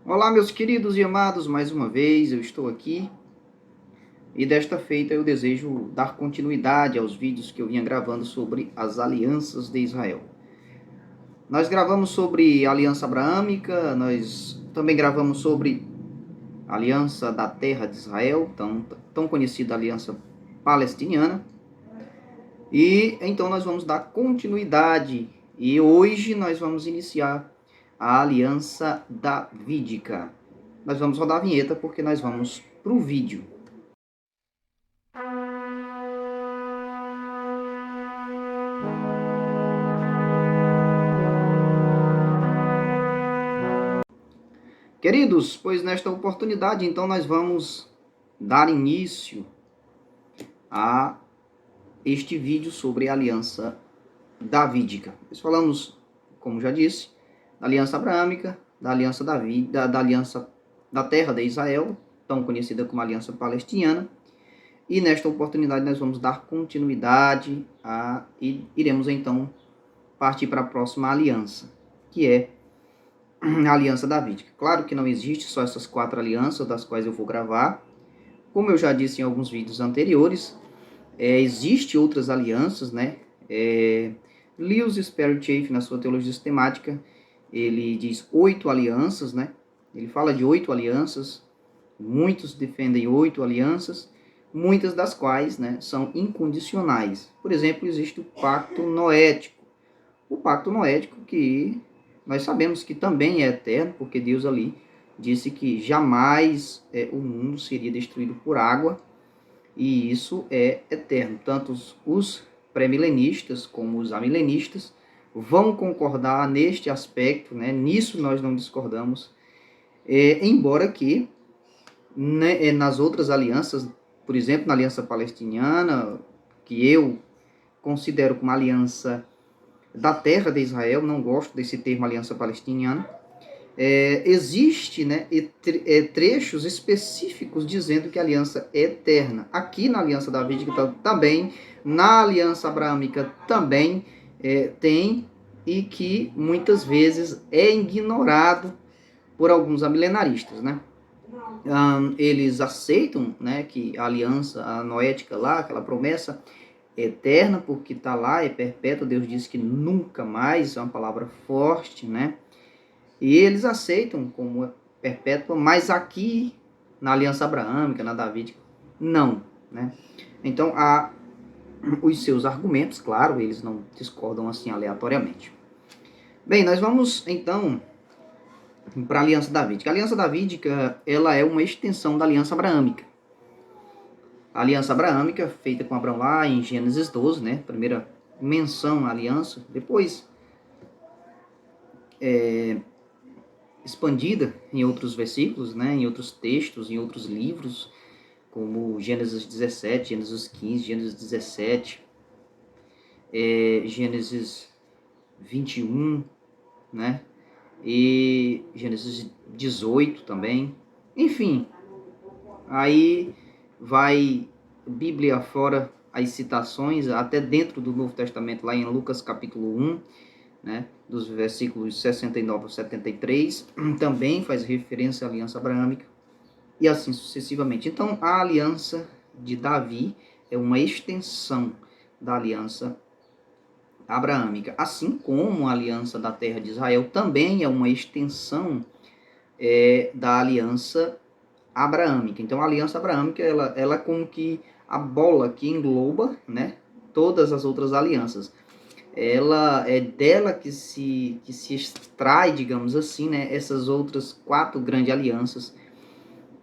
Olá, meus queridos e amados, mais uma vez eu estou aqui e desta feita eu desejo dar continuidade aos vídeos que eu vinha gravando sobre as alianças de Israel. Nós gravamos sobre a aliança abraâmica, nós também gravamos sobre a aliança da terra de Israel, tão conhecida aliança palestiniana, e então nós vamos dar continuidade e hoje nós vamos iniciar a aliança davídica. Nós vamos rodar a vinheta porque nós vamos para o vídeo. Queridos, pois nesta oportunidade, então, nós vamos dar início a este vídeo sobre a aliança davídica. Nós falamos, como já disse, da aliança abraâmica, da aliança da aliança da terra de Israel, tão conhecida como aliança palestiniana, e nesta oportunidade nós vamos dar continuidade e iremos então partir para a próxima aliança, que é a aliança davídica. Claro que não existe só essas 4 alianças, das quais eu vou gravar. Como eu já disse em alguns vídeos anteriores, existe outras alianças, né? Lewis Sperry Chafe, na sua teologia sistemática, ele diz 8 alianças, né? Ele fala de 8 alianças, muitos defendem 8 alianças, muitas das quais, né, são incondicionais. Por exemplo, existe o pacto noético. O pacto noético que nós sabemos que também é eterno, porque Deus ali disse que jamais o mundo seria destruído por água, e isso é eterno. Tanto os pré-milenistas como os amilenistas vão concordar neste aspecto, né? Nisso nós não discordamos, embora que né, nas outras alianças, por exemplo, na aliança palestiniana, que eu considero como aliança da terra de Israel, não gosto desse termo aliança palestiniana, existe, né, trechos específicos dizendo que a aliança é eterna. Aqui na aliança davídica também, na aliança abraâmica também tem, e que muitas vezes é ignorado por alguns amilenaristas, né? Eles aceitam, né, que a aliança a noética lá, aquela promessa eterna, porque está lá, é perpétua, Deus disse que nunca mais, é uma palavra forte, né? E eles aceitam como perpétua, mas aqui, na aliança abraâmica, na davídica, não, né? Então, há os seus argumentos, claro, eles não discordam assim aleatoriamente. Bem, nós vamos, então, para a aliança davídica. A aliança davídica, ela é uma extensão da aliança abraâmica. A aliança abraâmica, feita com Abraão lá em Gênesis 12, né? Primeira menção à aliança, depois expandida em outros versículos, né? Em outros textos, em outros livros, como Gênesis 17, Gênesis 15, Gênesis 17, Gênesis 21, né? E Gênesis 18 também. Enfim, aí vai Bíblia fora as citações, até dentro do Novo Testamento, lá em Lucas capítulo 1, né, dos versículos 69 a 73, também faz referência à aliança abraâmica, e assim sucessivamente. Então, a aliança de Davi é uma extensão da aliança abraâmica, assim como a aliança da terra de Israel também é uma extensão da aliança abraâmica. Então, a aliança abraâmica, ela é como que a bola que engloba, né, todas as outras alianças. Ela é dela que se extrai, digamos assim, né, essas outras 4 grandes alianças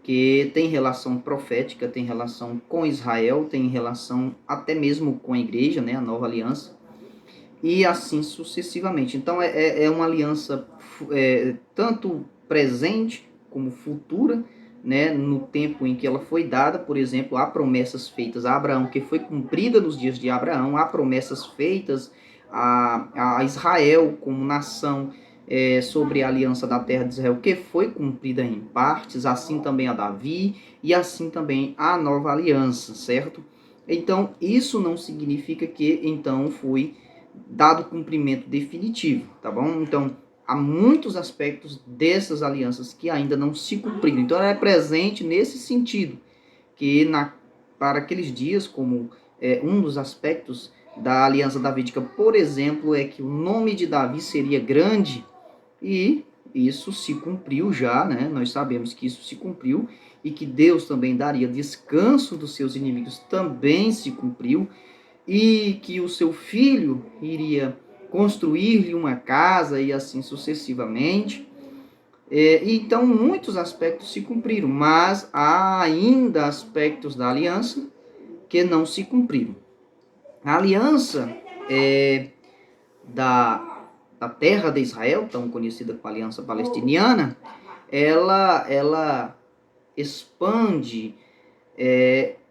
que tem relação profética, tem relação com Israel, tem relação até mesmo com a igreja, né, a nova aliança, e assim sucessivamente. Então, é uma aliança tanto presente como futura, né, no tempo em que ela foi dada. Por exemplo, há promessas feitas a Abraão, que foi cumprida nos dias de Abraão, há promessas feitas a Israel como nação, sobre a aliança da terra de Israel, que foi cumprida em partes, assim também a Davi, e assim também a nova aliança, certo? Então, isso não significa que, então, foi dado cumprimento definitivo, tá bom? Então, há muitos aspectos dessas alianças que ainda não se cumpriram. Então ela é presente nesse sentido, que para aqueles dias, como um dos aspectos da aliança davídica, por exemplo, é que o nome de Davi seria grande, e isso se cumpriu já, né? Nós sabemos que isso se cumpriu, e que Deus também daria descanso dos seus inimigos também se cumpriu, e que o seu filho iria construir-lhe uma casa e assim sucessivamente. Então, muitos aspectos se cumpriram, mas há ainda aspectos da aliança que não se cumpriram. A aliança da terra de Israel, tão conhecida como Aliança Palestiniana, ela expande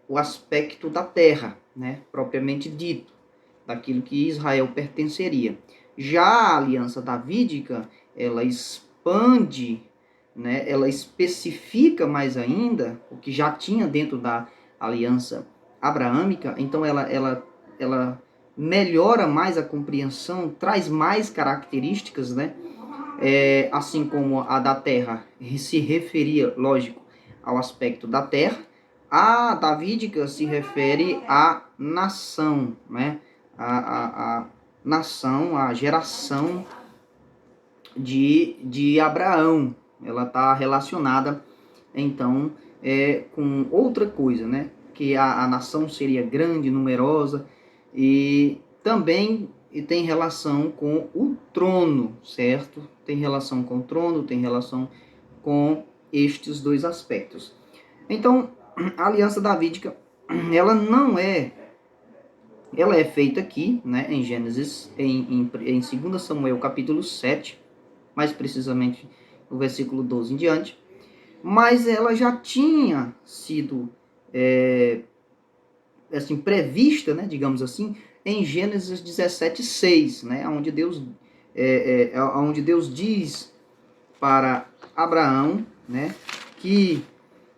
o aspecto da terra, né, propriamente dito, daquilo que Israel pertenceria. Já a Aliança Davídica, ela expande, né, ela especifica mais ainda o que já tinha dentro da Aliança Abraâmica, então ela melhora mais a compreensão, traz mais características, né? Assim como a da terra se referia, lógico, ao aspecto da terra, a davídica se refere à nação, né? A nação, a geração de Abraão. Ela está relacionada, então, com outra coisa, né? Que a nação seria grande, numerosa, e também tem relação com o trono, certo? Tem relação com o trono, tem relação com estes dois aspectos. Então, a aliança davídica, ela não ela é feita aqui, né, em Gênesis, em 2 Samuel capítulo 7, mais precisamente no versículo 12 em diante, mas ela já tinha sido assim, prevista, né, digamos assim, em Gênesis 17:6, né, onde Deus diz para Abraão, né, que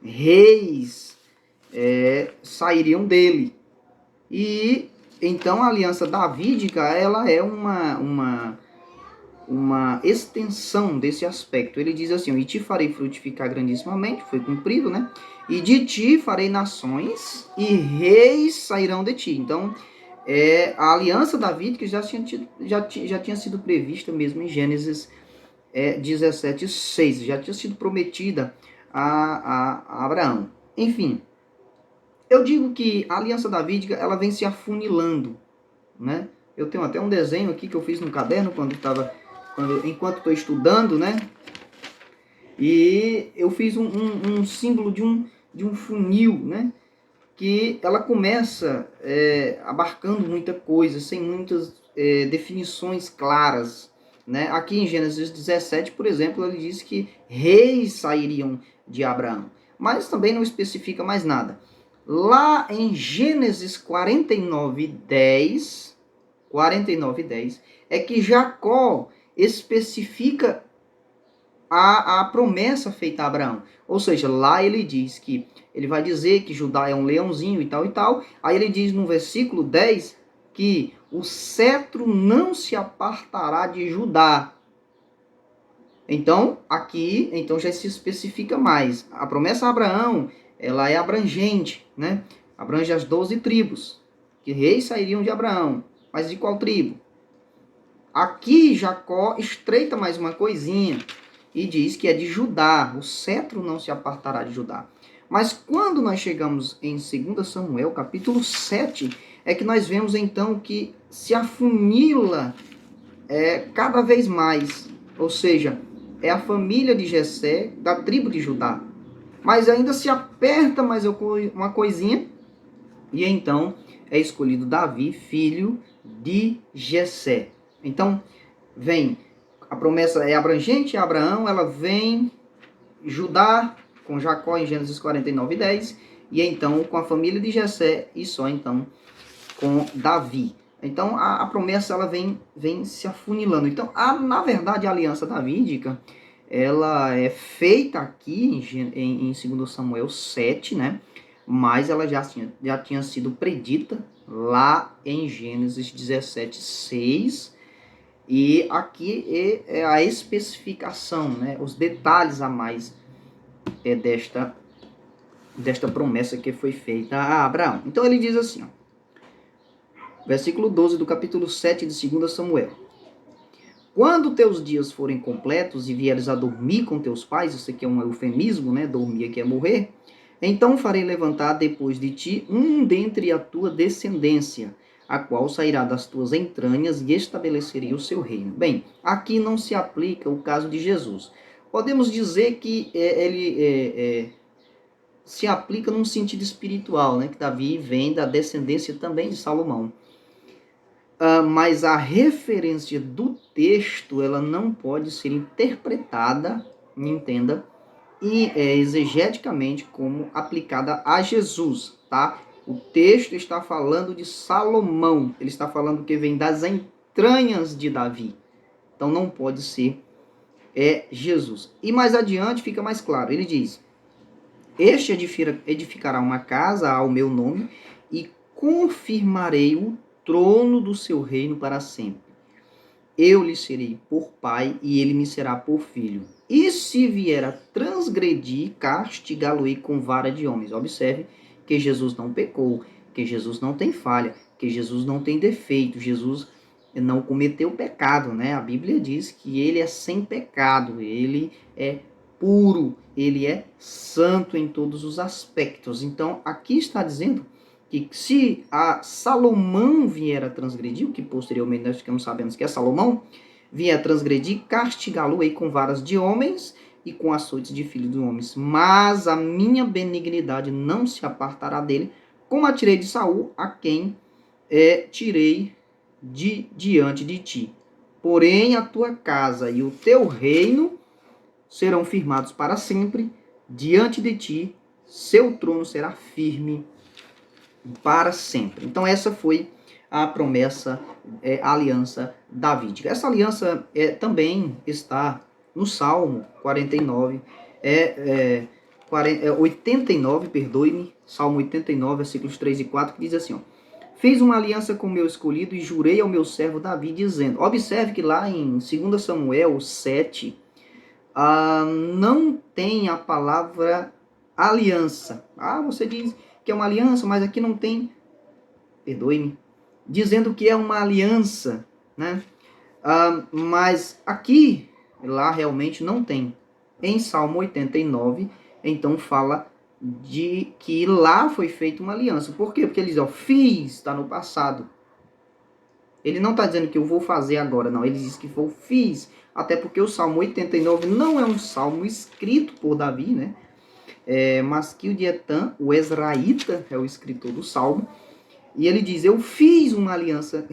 reis sairiam dele. E então a aliança davídica, ela é uma extensão desse aspecto. Ele diz assim: e te farei frutificar grandissimamente, foi cumprido, né? E de ti farei nações e reis sairão de ti. Então, a aliança davídica já tinha sido prevista mesmo em Gênesis 17:6, já tinha sido prometida a Abraão. Enfim, eu digo que a aliança davídica, ela vem se afunilando, né? Eu tenho até um desenho aqui que eu fiz no caderno enquanto estou estudando, né? E eu fiz um símbolo de um funil, né? Que ela começa abarcando muita coisa, sem muitas definições claras, né? Aqui em Gênesis 17, por exemplo, ele diz que reis sairiam de Abraão, mas também não especifica mais nada. Lá em Gênesis 49:10, é que Jacó especifica a promessa feita a Abraão. Ou seja, lá ele diz que ele vai dizer que Judá é um leãozinho e tal e tal. Aí ele diz no versículo 10 que o cetro não se apartará de Judá. Então, aqui já se especifica mais. A promessa a Abraão, ela é abrangente, né? Abrange as 12 tribos, que reis sairiam de Abraão. Mas de qual tribo? Aqui Jacó estreita mais uma coisinha e diz que é de Judá, o cetro não se apartará de Judá. Mas quando nós chegamos em 2 Samuel, capítulo 7, é que nós vemos então que se afunila cada vez mais, ou seja, é a família de Jessé, da tribo de Judá. Mas ainda se aperta mais uma coisinha, e então é escolhido Davi, filho de Jessé. Então, vem, a promessa é abrangente, Abraão, ela vem, Judá, com Jacó em Gênesis 49:10, e então com a família de Jessé, e só então com Davi. Então, a promessa, ela vem se afunilando. Então, na verdade, a aliança davídica, ela é feita aqui em 2 Samuel 7, né? Mas ela já tinha sido predita lá em Gênesis 17:6, E aqui é a especificação, né, os detalhes a mais desta promessa que foi feita a Abraão. Então ele diz assim, ó, versículo 12 do capítulo 7 de 2 Samuel. Quando teus dias forem completos e vieres a dormir com teus pais, isso aqui é um eufemismo, né? Dormir aqui é morrer. Então farei levantar depois de ti um dentre a tua descendência, a qual sairá das tuas entranhas e estabelecerei o seu reino. Bem, aqui não se aplica o caso de Jesus. Podemos dizer que ele se aplica num sentido espiritual, né? Que Davi vem da descendência também de Salomão. Mas a referência do texto, ela não pode ser interpretada, entenda, exegeticamente como aplicada a Jesus, tá? O texto está falando de Salomão, ele está falando que vem das entranhas de Davi. Então não pode ser Jesus. E mais adiante fica mais claro, ele diz, este edificará uma casa ao meu nome e confirmarei o trono do seu reino para sempre. Eu lhe serei por pai e ele me será por filho. E se vier a transgredir, castigá-lo-ei com vara de homens. Observe que Jesus não pecou, que Jesus não tem falha, que Jesus não tem defeito, Jesus não cometeu pecado, né? A Bíblia diz que ele é sem pecado, ele é puro, ele é santo em todos os aspectos. Então, aqui está dizendo que se a Salomão vier a transgredir, o que posteriormente nós ficamos sabendo que é Salomão, vier a transgredir, castigá-lo-ei com varas de homens e com açoites de filhos de homens. Mas a minha benignidade não se apartará dele, como a tirei de Saul, a quem tirei diante de ti. Porém, a tua casa e o teu reino serão firmados para sempre diante de ti, seu trono será firme para sempre. Então essa foi a promessa, a aliança davídica. Essa aliança também está no Salmo 49, 89, perdoe-me, Salmo 89, versículos 3 e 4, que diz assim, ó, fiz uma aliança com o meu escolhido e jurei ao meu servo Davi, dizendo, observe que lá em 2 Samuel 7, não tem a palavra aliança. Você diz que é uma aliança, mas aqui não tem, perdoe-me, dizendo que é uma aliança, né? Mas aqui, lá realmente não tem. Em Salmo 89, então fala de que lá foi feita uma aliança. Por quê? Porque ele diz, ó, fiz, está no passado. Ele não está dizendo que eu vou fazer agora, não. Ele diz que eu fiz. Até porque o Salmo 89 não é um salmo escrito por Davi, né? Mas que o Dietan, o Ezraíta, é o escritor do Salmo, e ele diz, eu fiz uma aliança,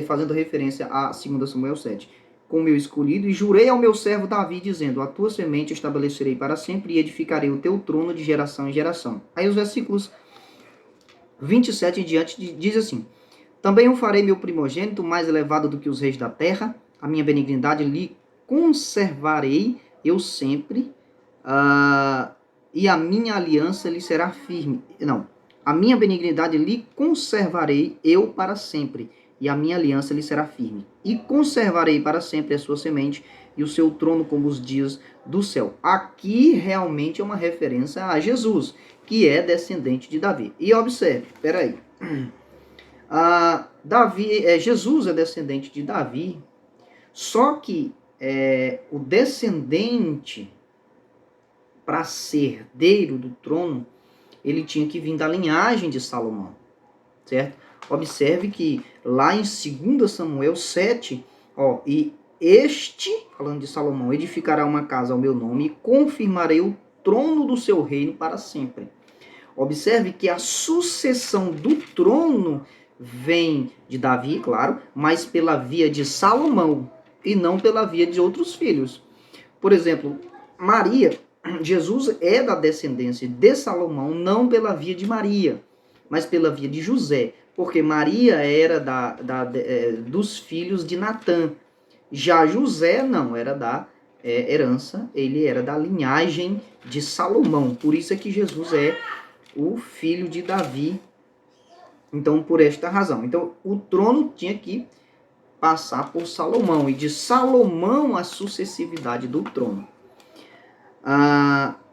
fazendo referência a 2 Samuel 7, com o meu escolhido, e jurei ao meu servo Davi, dizendo, a tua semente estabelecerei para sempre, e edificarei o teu trono de geração em geração. Aí os versículos 27 em diante diz assim, também eu farei meu primogênito mais elevado do que os reis da terra, a minha benignidade lhe conservarei eu sempre, e a minha aliança lhe será firme. Não, a minha benignidade lhe conservarei eu para sempre, e a minha aliança lhe será firme. E conservarei para sempre a sua semente e o seu trono como os dias do céu. Aqui realmente é uma referência a Jesus, que é descendente de Davi. E observe, peraí. Jesus é descendente de Davi, só que o descendente, para ser herdeiro do trono, ele tinha que vir da linhagem de Salomão, certo? Observe que lá em 2 Samuel 7, e este, falando de Salomão, edificará uma casa ao meu nome e confirmarei o trono do seu reino para sempre. Observe que a sucessão do trono vem de Davi, claro, mas pela via de Salomão e não pela via de outros filhos. Por exemplo, Maria, Jesus é da descendência de Salomão, não pela via de Maria, mas pela via de José, porque Maria era dos filhos de Natã. Já José não, era da herança, ele era da linhagem de Salomão. Por isso é que Jesus é o filho de Davi. Então, por esta razão. Então, o trono tinha que passar por Salomão, e de Salomão a sucessividade do trono.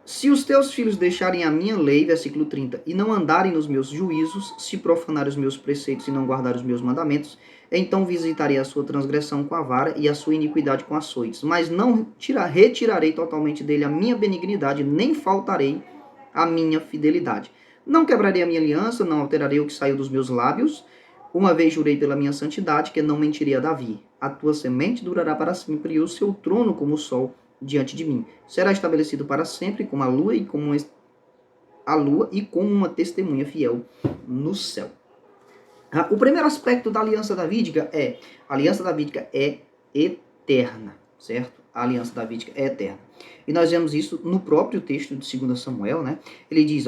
Se os teus filhos deixarem a minha lei, versículo 30, e não andarem nos meus juízos, se profanarem os meus preceitos e não guardarem os meus mandamentos, então visitarei a sua transgressão com a vara e a sua iniquidade com açoites. Mas não retirarei totalmente dele a minha benignidade, nem faltarei a minha fidelidade. Não quebrarei a minha aliança, não alterarei o que saiu dos meus lábios. Uma vez jurei pela minha santidade, que não mentirei a Davi. A tua semente durará para sempre, e o seu trono como o sol diante de mim. Será estabelecido para sempre como a lua e como uma testemunha fiel no céu. O primeiro aspecto da aliança davídica a aliança davídica é eterna, certo? A aliança davídica é eterna. E nós vemos isso no próprio texto de 2 Samuel, né? Ele diz,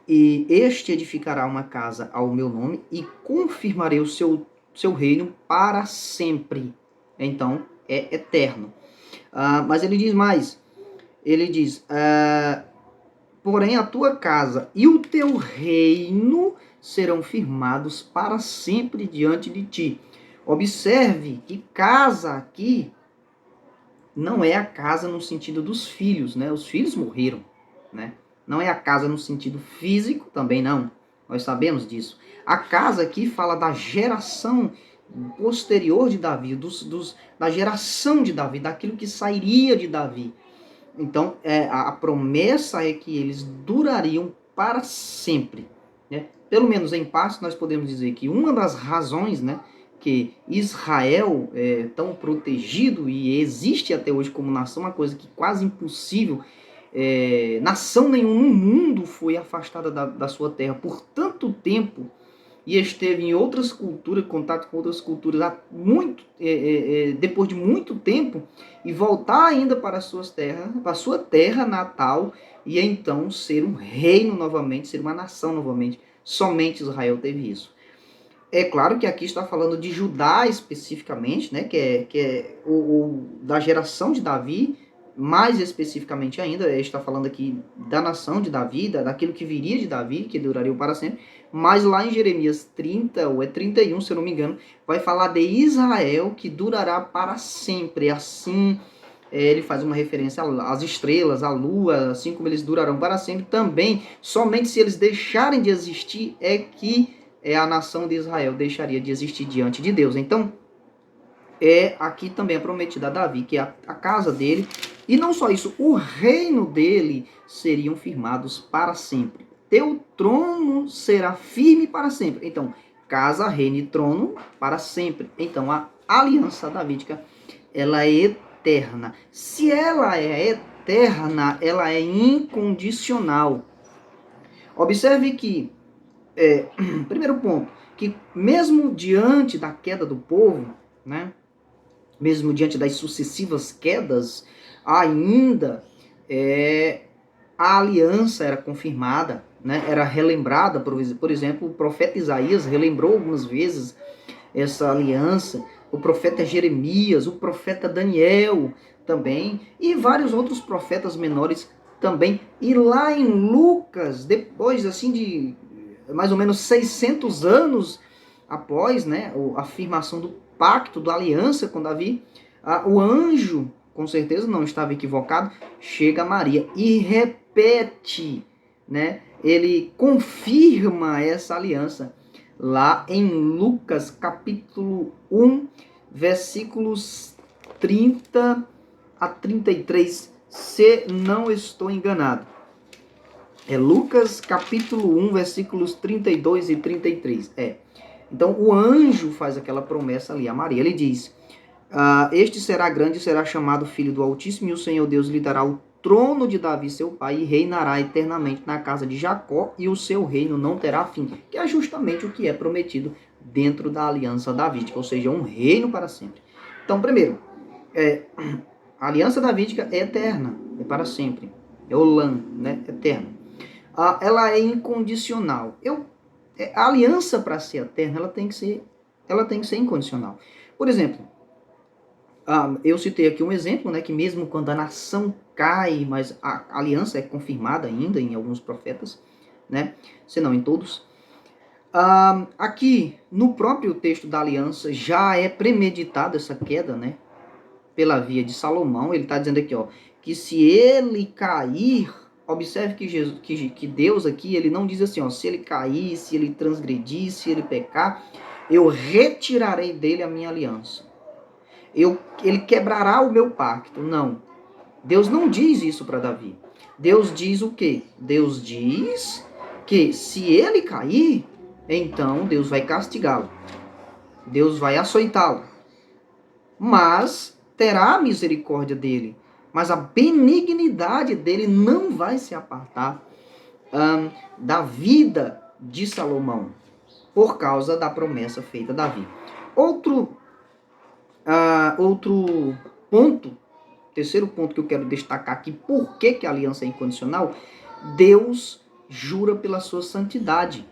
e este edificará uma casa ao meu nome e confirmarei o seu reino para sempre. Então, é eterno. Mas ele diz mais, ele diz, porém a tua casa e o teu reino serão firmados para sempre diante de ti. Observe que casa aqui não é a casa no sentido dos filhos, né? Os filhos morreram, né? Não é a casa no sentido físico, também não. Nós sabemos disso. A casa aqui fala da geração posterior de Davi, da geração de Davi, daquilo que sairia de Davi. Então, a promessa é que eles durariam para sempre, né? Pelo menos em parte, nós podemos dizer que uma das razões, né, que Israel é tão protegido e existe até hoje como nação, uma coisa que quase impossível, nação nenhuma no mundo foi afastada da sua terra por tanto tempo e esteve em outras culturas, contato com outras culturas depois de muito tempo, e voltar ainda para a sua terra natal, e então ser um reino novamente, ser uma nação novamente. Somente Israel teve isso. É claro que aqui está falando de Judá especificamente, né, que é da geração de Davi, mais especificamente ainda, está falando aqui da nação de Davi, daquilo que viria de Davi, que duraria para sempre, mas lá em Jeremias 30, ou 31, se eu não me engano, vai falar de Israel, que durará para sempre. Assim, ele faz uma referência às estrelas, à lua, assim como eles durarão para sempre. Também, somente se eles deixarem de existir, é que a nação de Israel deixaria de existir diante de Deus. Então, aqui também é prometida a Davi, que a casa dele, e não só isso, o reino dele seriam firmados para sempre. Teu trono será firme para sempre. Então, casa, reino e trono para sempre. Então, a aliança davídica, ela é eterna. Se ela é eterna, ela é incondicional. Observe que, primeiro ponto, que mesmo diante da queda do povo, né, mesmo diante das sucessivas quedas, ainda a aliança era confirmada, né, era relembrada. Por exemplo, o profeta Isaías relembrou algumas vezes essa aliança, o profeta Jeremias, o profeta Daniel também, e vários outros profetas menores também. E lá em Lucas, depois assim de mais ou menos 600 anos após, né, a afirmação do pacto, da aliança com Davi, o anjo, com certeza não estava equivocado, chega a Maria e repete, né, ele confirma essa aliança lá em Lucas capítulo 1, versículos 30 a 33, se não estou enganado. Lucas capítulo 1, versículos 32 e 33. Então o anjo faz aquela promessa ali a Maria. Ele diz, este será grande e será chamado Filho do Altíssimo, e o Senhor Deus lhe dará o trono de Davi seu pai, e reinará eternamente na casa de Jacó, e o seu reino não terá fim. Que é justamente o que é prometido dentro da aliança davídica, ou seja, um reino para sempre. Então, primeiro, a aliança davídica é eterna, é para sempre. É olam, né? Eterno. Ela é incondicional. A aliança, para ser eterna, ela tem que ser incondicional. Por exemplo, eu citei aqui um exemplo, né, que mesmo quando a nação cai, mas a aliança é confirmada ainda em alguns profetas, né, se não em todos, Aqui, no próprio texto da aliança, já é premeditada essa queda, né? Pela via de Salomão. Ele está dizendo aqui, ó, que se ele cair, observe que, que Deus aqui, ele não diz assim, ó, se ele cair, se ele transgredir, se ele pecar, eu retirarei dele a minha aliança. Ele quebrará o meu pacto. Não. Deus não diz isso para Davi. Deus diz o quê? Deus diz que se ele cair, então Deus vai castigá-lo. Deus vai açoitá-lo. Mas terá misericórdia dele. Mas a benignidade dele não vai se apartar da vida de Salomão, por causa da promessa feita a Davi. Outro ponto, terceiro ponto que eu quero destacar aqui, por que a aliança é incondicional? Deus jura pela sua santidade.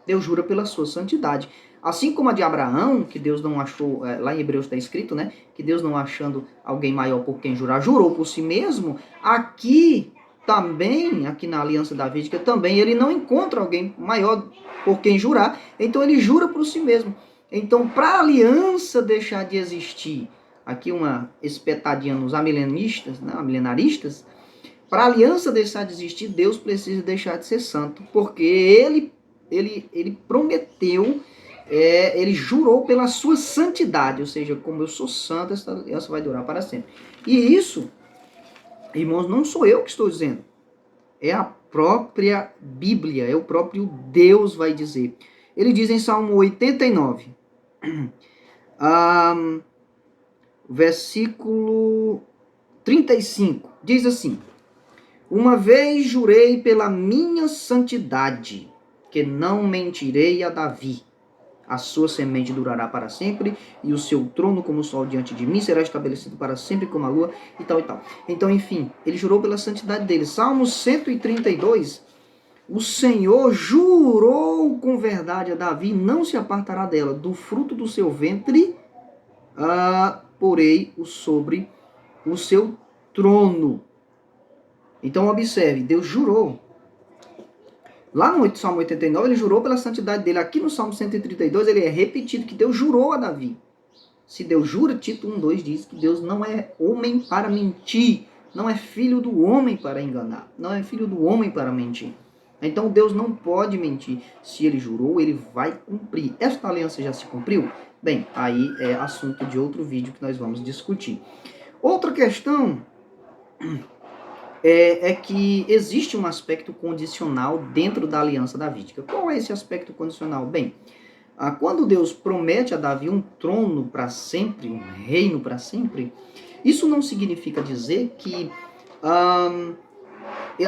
Deus jura pela sua santidade. Assim como a de Abraão, que Deus não achou, lá em Hebreus está escrito, né? Que Deus não achando alguém maior por quem jurar, jurou por si mesmo. Aqui também, aqui na aliança davídica, também ele não encontra alguém maior por quem jurar. Então ele jura por si mesmo. Então, para a aliança deixar de existir, aqui uma espetadinha nos amilenistas, né, amilenaristas, para a aliança deixar de existir, Deus precisa deixar de ser santo, porque ele prometeu, ele jurou pela sua santidade, ou seja, como eu sou santo, essa aliança vai durar para sempre. E isso, irmãos, não sou eu que estou dizendo, é a própria Bíblia, é o próprio Deus vai dizer. Ele diz em Salmo 89, versículo 35, diz assim: uma vez jurei pela minha santidade, que não mentirei a Davi. A sua semente durará para sempre, e o seu trono como o sol diante de mim será estabelecido para sempre como a lua, e tal e tal. Então, enfim, ele jurou pela santidade dele. Salmo 132, o Senhor jurou com verdade a Davi, não se apartará dela, do fruto do seu ventre porei sobre o seu trono. Então observe, Deus jurou. Lá no Salmo 89 ele jurou pela santidade dele. Aqui no Salmo 132 ele é repetido que Deus jurou a Davi. Se Deus jura, Tito 1:2 diz que Deus não é homem para mentir, não é filho do homem para enganar, não é filho do homem para mentir. Então Deus não pode mentir. Se ele jurou, ele vai cumprir. Esta aliança já se cumpriu? Bem, aí é assunto de outro vídeo que nós vamos discutir. Outra questão é que existe um aspecto condicional dentro da aliança davídica. Qual é esse aspecto condicional? Bem, quando Deus promete a Davi um trono para sempre, um reino para sempre, isso não significa dizer que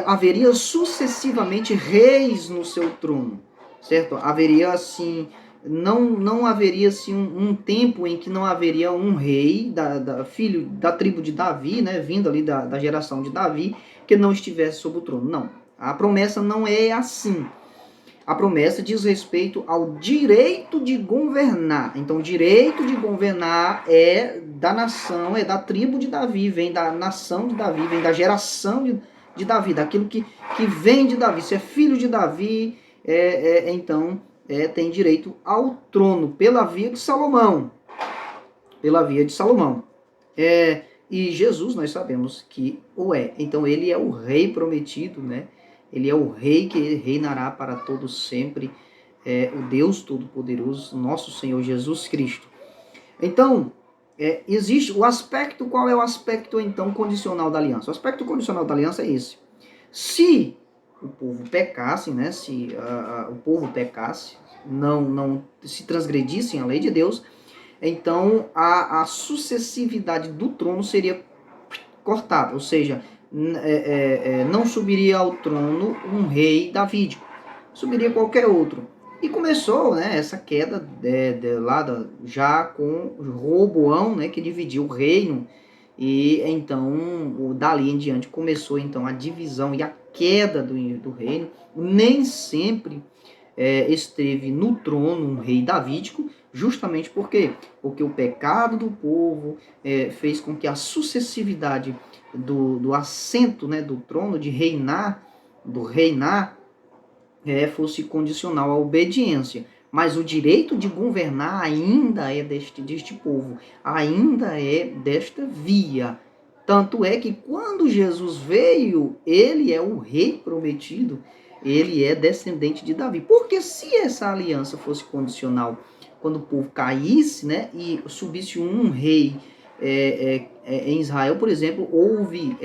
haveria sucessivamente reis no seu trono, certo? Haveria assim, não haveria assim um tempo em que não haveria um rei, filho da tribo de Davi, né, vindo ali da geração de Davi, que não estivesse sob o trono. Não, a promessa não é assim. A promessa diz respeito ao direito de governar. Então, o direito de governar é da nação, é da tribo de Davi, vem da nação de Davi, vem da geração de Davi, daquilo que vem de Davi. Se é filho de Davi, então tem direito ao trono pela via de Salomão. Pela via de Salomão. E Jesus, nós sabemos que o é. Então, ele é o rei prometido, né? Ele é o rei que reinará para todos sempre, o Deus Todo-Poderoso, nosso Senhor Jesus Cristo. Então, existe o aspecto, qual é o aspecto, então, condicional da aliança? O aspecto condicional da aliança é esse. Se o povo pecasse, né, se o povo pecasse, não se transgredissem a lei de Deus, então a sucessividade do trono seria cortada, ou seja, não subiria ao trono um rei davídico, subiria qualquer outro. E começou, né, essa queda já com Roboão, né, que dividiu o reino, e então dali em diante começou então a divisão e a queda do reino. Nem sempre esteve no trono um rei davídico, justamente por quê? Porque o pecado do povo fez com que a sucessividade do assento, né, do trono, de reinar, fosse condicional à obediência. Mas o direito de governar ainda é deste povo, ainda é desta via. Tanto é que quando Jesus veio, ele é o rei prometido, ele é descendente de Davi. Porque se essa aliança fosse condicional, quando o povo caísse, né, e subisse um rei em Israel, por exemplo, houve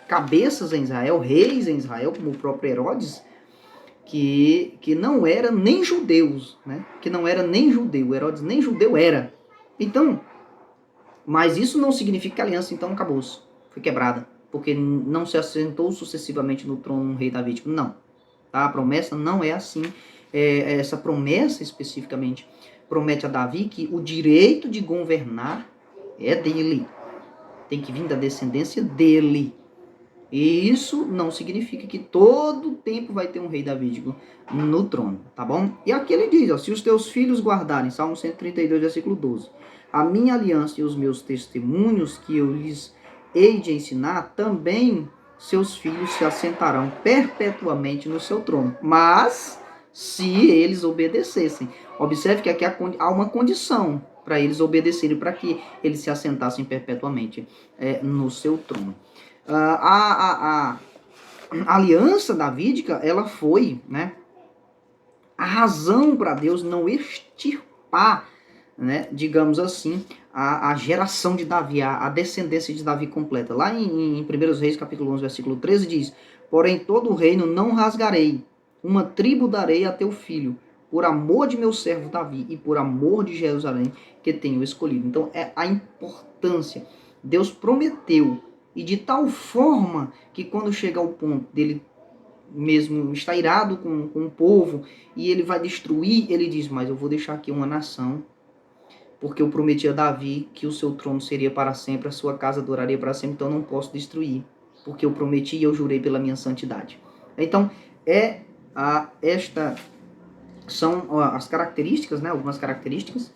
cabeças em Israel, reis em Israel, como o próprio Herodes, que não era nem judeus, né? Que não era nem judeu, Herodes nem judeu era. Então, mas isso não significa que a aliança então acabou-se, foi quebrada, porque não se assentou sucessivamente no trono um rei davídico, não. Tá? A promessa não é assim. Essa promessa especificamente promete a Davi que o direito de governar é dele, tem que vir da descendência dele. E isso não significa que todo tempo vai ter um rei davídico no trono, tá bom? E aqui ele diz, ó, se os teus filhos guardarem, Salmo 132, versículo 12, a minha aliança e os meus testemunhos que eu lhes hei de ensinar, também seus filhos se assentarão perpetuamente no seu trono. Mas, se eles obedecessem, observe que aqui há uma condição para eles obedecerem, para que eles se assentassem perpetuamente no seu trono. A aliança davídica, ela foi, né, a razão para Deus não extirpar, né, digamos assim, a geração de Davi, a descendência de Davi completa. Lá em 1 Reis, capítulo 11, versículo 13, diz, porém todo o reino não rasgarei, uma tribo darei a teu filho, por amor de meu servo Davi e por amor de Jerusalém que tenho escolhido. Então, é a importância. Deus prometeu, e de tal forma que quando chega ao ponto dele mesmo estar irado com o povo e ele vai destruir, ele diz, mas eu vou deixar aqui uma nação, porque eu prometi a Davi que o seu trono seria para sempre, a sua casa duraria para sempre, então eu não posso destruir, porque eu prometi e eu jurei pela minha santidade. Então, estas são as características, né, algumas características.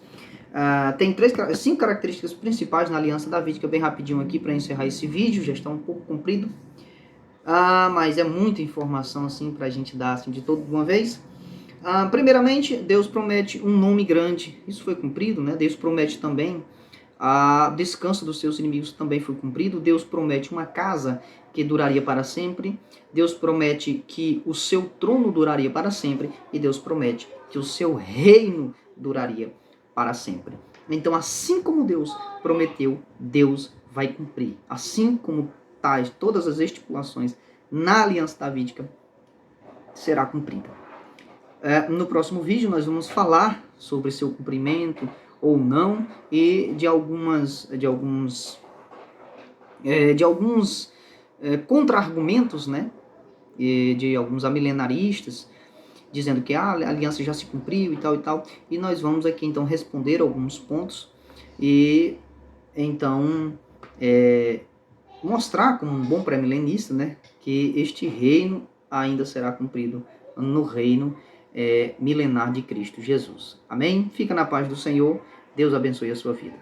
Tem 5 características principais na aliança davídica, bem rapidinho aqui para encerrar esse vídeo, já está um pouco comprido. Mas é muita informação assim para a gente dar assim, de toda uma vez. Primeiramente, Deus promete um nome grande, isso foi cumprido, né? Deus promete também descanso dos seus inimigos, também foi cumprido. Deus promete uma casa que duraria para sempre. Deus promete que o seu trono duraria para sempre. E Deus promete que o seu reino duraria para sempre. Então, assim como Deus prometeu, Deus vai cumprir. Assim como tais todas as estipulações na aliança davídica será cumprida. No próximo vídeo nós vamos falar sobre seu cumprimento ou não e de alguns contra-argumentos, né, de alguns amilenaristas, dizendo que a aliança já se cumpriu e tal, e nós vamos aqui então responder alguns pontos e então mostrar como um bom pré-milenista, né, que este reino ainda será cumprido no reino milenar de Cristo Jesus. Amém? Fica na paz do Senhor. Deus abençoe a sua vida.